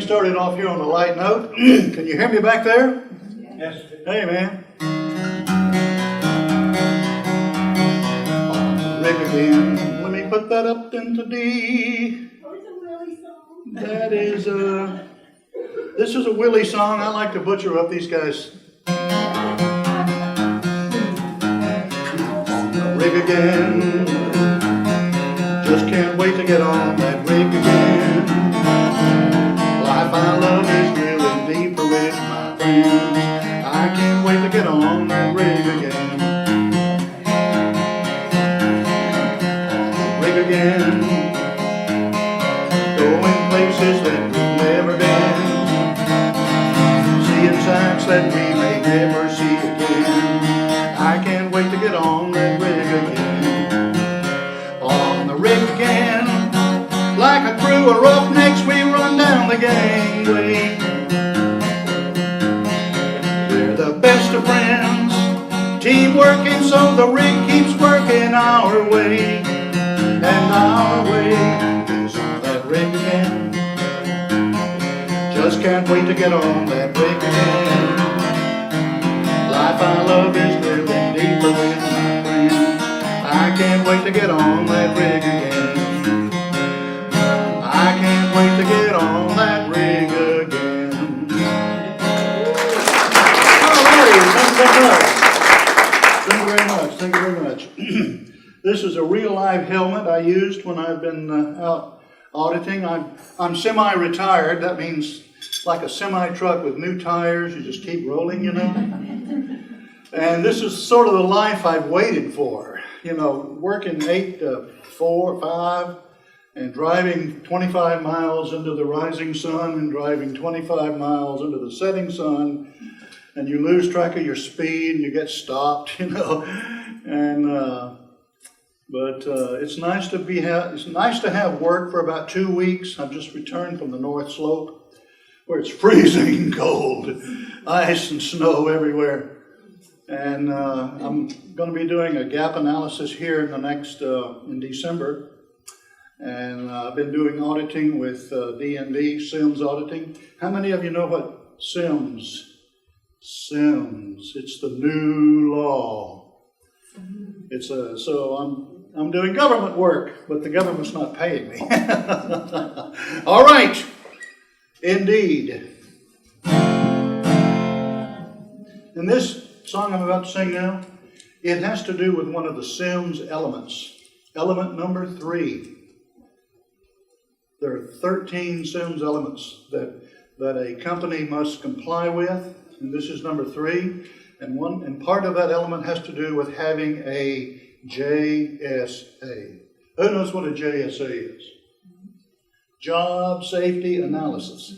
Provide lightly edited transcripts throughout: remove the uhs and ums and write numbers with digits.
started off here on a light note. Can you hear me back there? Yes. Hey, man. On the rig again. Let me put that up into D. Oh, it's a Willie song. That is this is a Willie song. I like to butcher up these guys. On the rig again. Just can't wait to get on that rig again. Life I love is really deeper with my friends. I can't wait to get on that rig again. On the rig again. Going places that we've never been. Seeing sights that we may never see again. I can't wait to get on that rig again. On the rig again. Like a crew of roughnecks, we run down the gangway. We're the best of friends, team working so the rig keeps working our way. And our way is on that rig again. Just can't wait to get on that rig again. Life I love is living deeper with my friends. I can't wait to get on that rig again. I can't wait to get on that rig again. All righty, thank you very much. This is a real live helmet I used when I've been out auditing. I'm semi-retired. That means like a semi-truck with new tires. You just keep rolling, you know. And this is sort of the life I've waited for. You know, working 8 to 4, 5. And driving 25 miles into the rising sun and driving 25 miles into the setting sun, and you lose track of your speed and you get stopped, you know. And but it's nice to have work for about 2 weeks. I've just returned from the North Slope, where it's freezing cold, ice and snow everywhere. And I'm going to be doing a gap analysis here in the next in December. And I've been doing auditing with D&D, SIMS auditing. How many of you know what SIMS? SIMS, it's the new law. It's so I'm doing government work, but the government's not paying me. All right, indeed. And this song I'm about to sing now, it has to do with one of the SIMS elements. Element number 3. There are 13 SIMS elements that a company must comply with, and this is number 3. And part of that element has to do with having a JSA. Who knows what a JSA is? Job Safety Analysis.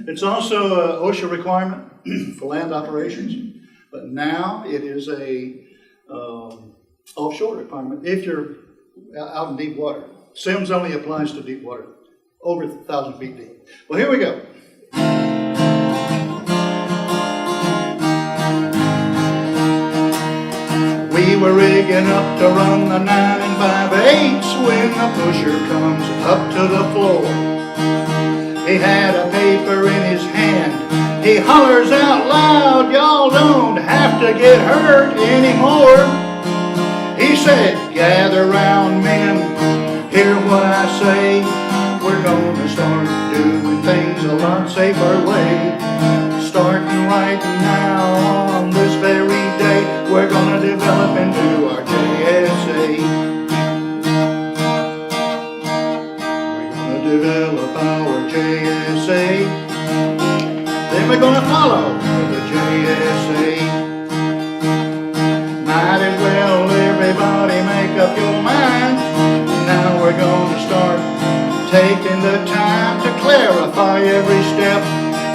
It's also an OSHA requirement for land operations, but now it is a offshore requirement if you're out in deep water. SIMS only applies to deep water. Over 1,000 feet deep. Well, here we go. We were rigging up to run the 9 5/8 when the pusher comes up to the floor. He had a paper in his hand. He hollers out loud, "Y'all don't have to get hurt anymore." He said, "Gather round, men, hear what I say. We're gonna start doing things a lot safer way. Starting right now on this very day, we're gonna develop and do our JSA. We're gonna develop our JSA. Then we're gonna follow the JSA. Might as well everybody make up your mind. Now we're gonna start taking the time to clarify every step,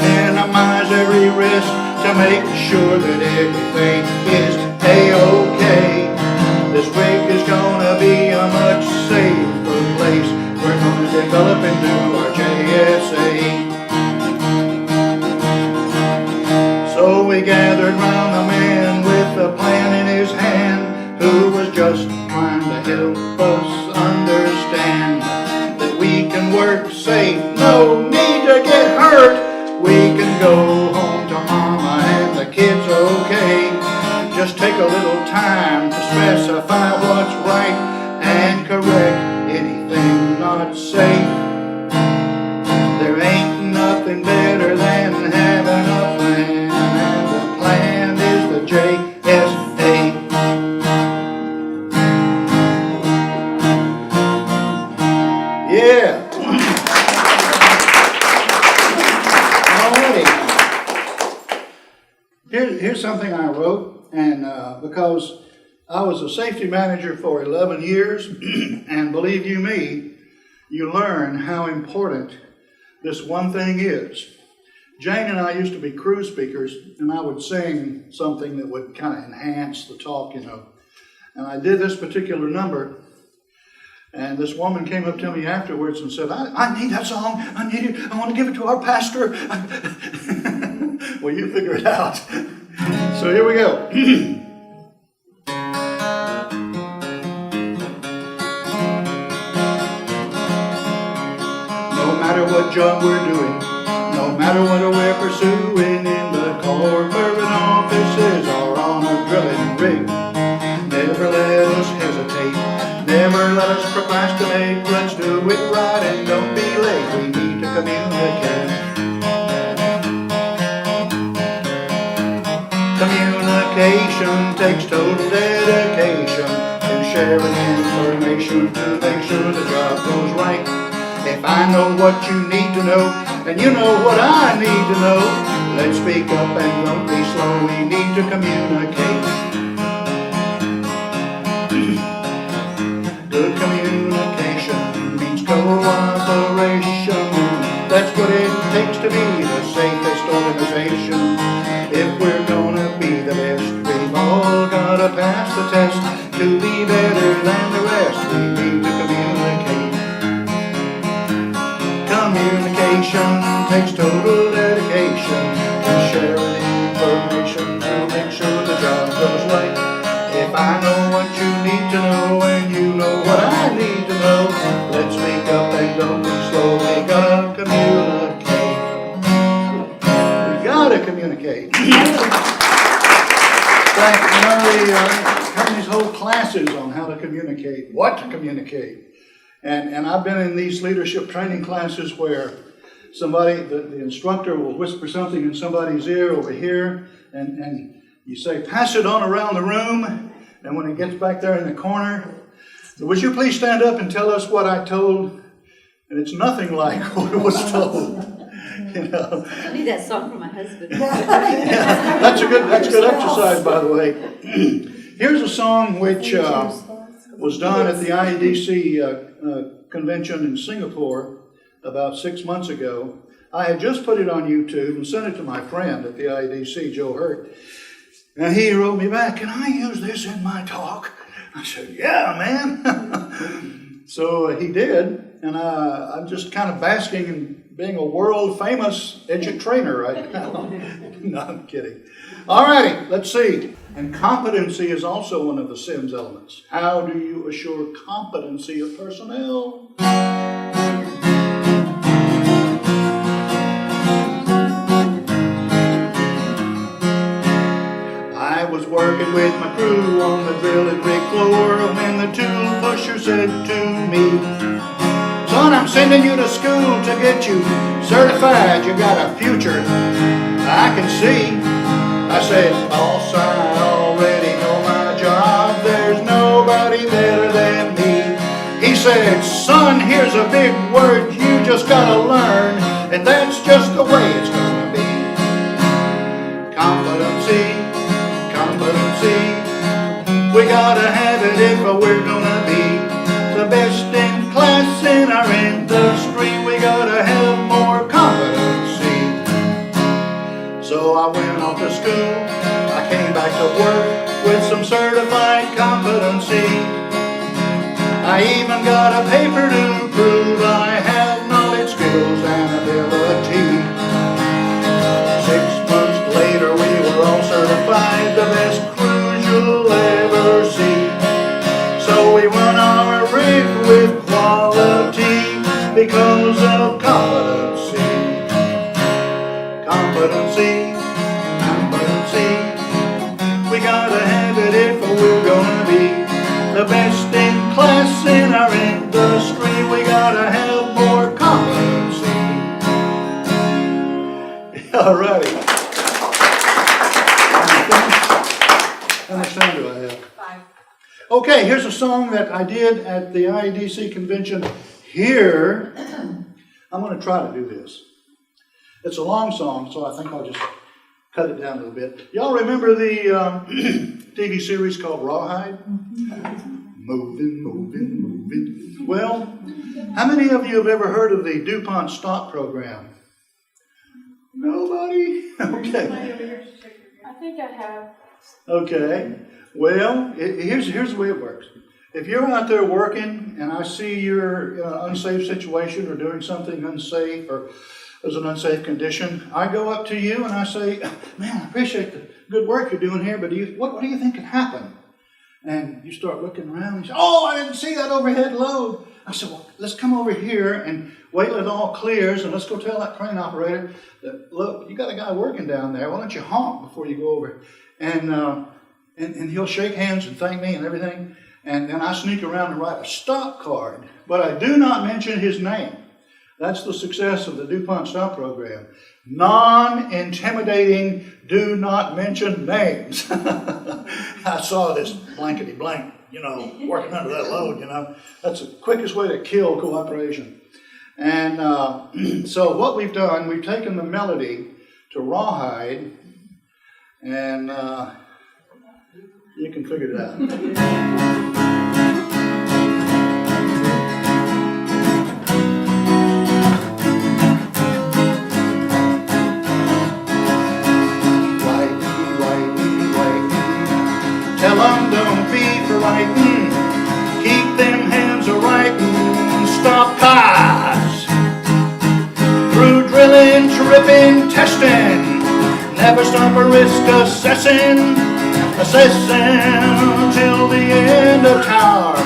minimize every risk to make sure that everything is A-OK. This rig is gonna be a much safer place. We're gonna develop and do our JSA. So we gathered round a man with a plan in his hand, who was just trying to help us understand that we can work safe, no need to get hurt. Just take a little time to specify what's right and correct anything not safe. There ain't nothing better than having a plan, and the plan is the JSA. Yeah. Alrighty. Here's something I wrote, and because I was a safety manager for 11 years, and believe you me, you learn how important this one thing is. Jane and I used to be crew speakers, and I would sing something that would kind of enhance the talk, you know. And I did this particular number, and this woman came up to me afterwards and said, I need that song. I need it. I want to give it to our pastor. Well, you figure it out. So here we go. No matter what job we're doing, no matter what we're pursuing, in the corporate offices or on a drilling rig, never let us hesitate, never let us procrastinate. Let's do it right and don't be late. We need to communicate. Communication takes total dedication to sharing information to make sure the job goes right. If I know what you need to know, and you know what I need to know, let's speak up and don't be slow. We need to communicate. Good communication means cooperation. That's what it takes to be the safest organization. If we're gonna be the best, we've all gotta pass the test. To be better than the rest, we need to communicate. Communication takes total dedication to sharing information to make sure the job goes right. If I know what you need to know and you know what I need to know, let's speak up and don't be slow. We gotta communicate. We gotta communicate. The companies hold classes on how to communicate, what to communicate. And I've been in these leadership training classes where somebody, the instructor will whisper something in somebody's ear over here, and you say, pass it on around the room, and when it gets back there in the corner, would you please stand up and tell us what I told? And it's nothing like what was told. You know. I need that song from my husband. Yeah, that's good exercise, by the way. Here's a song which was done at the IEDC convention in Singapore about 6 months ago. I had just put it on YouTube and sent it to my friend at the IEDC, Joe Hurt. And he wrote me back, can I use this in my talk? I said, yeah, man. So he did, and I'm just kind of basking in being a world famous trainer right now. No, I'm kidding. All righty, let's see. And competency is also one of the SIMS elements. How do you assure competency of personnel? I was working with my crew on the drilling rig floor when the tool pusher said to me, son, I'm sending you to school to get you certified. You got a future, I can see. I said, boss, I already know my job. There's nobody better than me. He said, son, here's a big word you just gotta learn, and that's just the way it's gonna be. Competency, competency. We gotta have it if we're gonna be the best in class in our industry. We gotta have more competency. So I went off to school, I came back to work with some certified competency. I even got a paper to prove I have knowledge, skills, and ability. 6 months later we were all certified, the best crews you'll ever see. So we run our rig with quality because of competency. Competency, competency. We gotta have it if we're gonna be the best in class in our industry. We gotta have more competency. All righty. How much time do I have? 5. Okay, here's a song that I did at the IEDC convention here. I'm going to try to do this. It's a long song, so I think I'll just cut it down a little bit. Y'all remember the TV series called Rawhide? Moving, moving, moving. Well, how many of you have ever heard of the DuPont stock program? Nobody? Okay. I think I have. Okay. Well, here's the way it works. If you're out there working and I see you're in an unsafe situation or doing something unsafe or there's an unsafe condition, I go up to you and I say, man, I appreciate the good work you're doing here, but what do you think could happen? And you start looking around and you say, oh, I didn't see that overhead load. I said, well, let's come over here and wait till it all clears and let's go tell that crane operator that, look, you got a guy working down there. Why don't you honk before you go over? And he'll shake hands and thank me and everything. And then I sneak around and write a stop card. But I do not mention his name. That's the success of the DuPont stop program. Non-intimidating, do not mention names. I saw this blankety blank, working under that load, That's the quickest way to kill cooperation. And so what we've done, we've taken the melody to Rawhide, and you can figure it out. Tell them don't be frightened, keep them hands a-writing, stop cars. Through drilling, tripping, testing, never stop or risk assessing till the end of tower.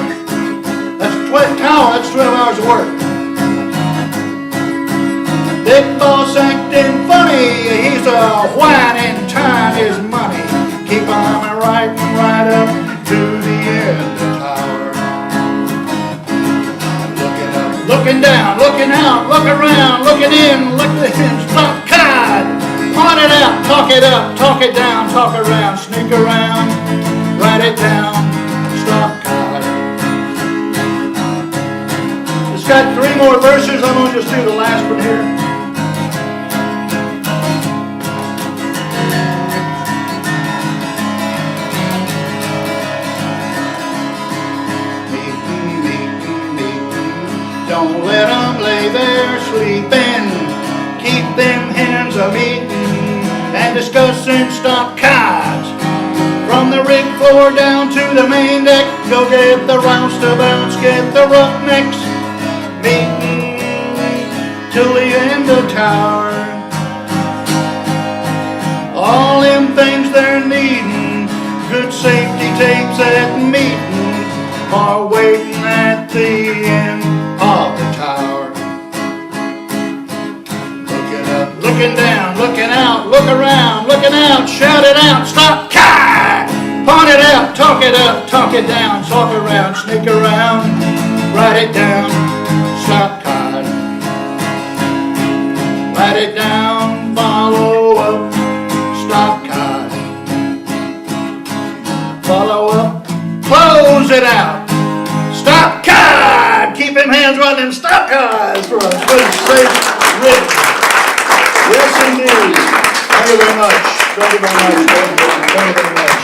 That's 12 hours of work. Big boss acting funny, he's a whining time his money. Keep on riding right up to the end of the tower. Looking up, looking down, looking out, look around, looking in, stop card. Point it out, talk it up, talk it down, talk around, sneak around, write it down, stop card. It's got 3 more verses, I'm going to just do the last one here. Don't let them lay there sleeping. Keep them hands a-meeting and discussing stop cards. From the rig floor down to the main deck, go get the roustabouts, get the roughnecks. Meeting till the end of tower. All them things they're needing, good safety tapes at meeting, are waiting at the end of the tower. Looking up, looking down, looking out, look around, looking out, shout it out, stop, car! Point it out, talk it up, talk it down, talk around, sneak around, write it down, stop card. Write it down, follow up, stop card. Follow up, close it out. Stop card! Keep them hands running, stop cards for a good, safe rip. Yes, indeed. Thank you very much. Thank you very much. Thank you very much.